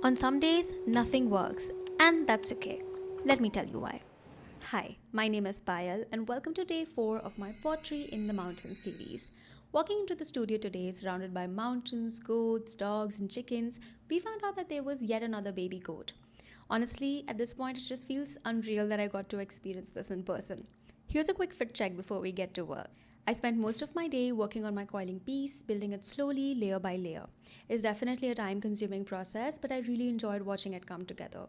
On some days, nothing works, and that's okay. Let me tell you why. Hi, my name is Payal, and welcome to day 4 of my Pottery in the Mountains series. Walking into the studio today, surrounded by mountains, goats, dogs, and chickens, we found out that there was yet another baby goat. Honestly, at this point, it just feels unreal that I got to experience this in person. Here's a quick fit check before we get to work. I spent most of my day working on my coiling piece, building it slowly, layer by layer. It's definitely a time consuming process, but I really enjoyed watching it come together.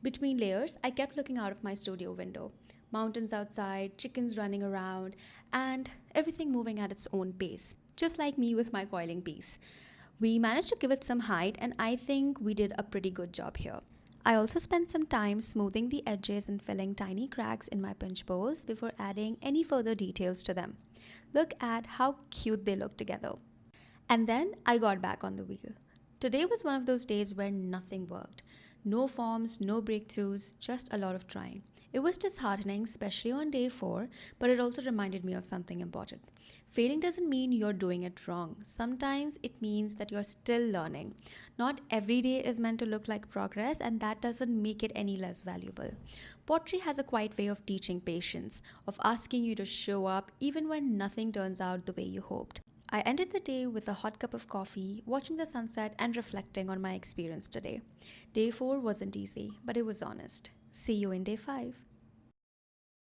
Between layers, I kept looking out of my studio window. Mountains outside, chickens running around, and everything moving at its own pace, just like me with my coiling piece. We managed to give it some height, and I think we did a pretty good job here. I also spent some time smoothing the edges and filling tiny cracks in my pinch bowls before adding any further details to them. Look at how cute they look together. And then I got back on the wheel. Today was one of those days where nothing worked. No forms, no breakthroughs, just a lot of trying. It was disheartening, especially on day 4, but it also reminded me of something important. Failing doesn't mean you're doing it wrong. Sometimes it means that you're still learning. Not every day is meant to look like progress, and that doesn't make it any less valuable. Pottery has a quiet way of teaching patience, of asking you to show up even when nothing turns out the way you hoped. I ended the day with a hot cup of coffee, watching the sunset, and reflecting on my experience today. Day 4 wasn't easy, but it was honest. See you in day 5.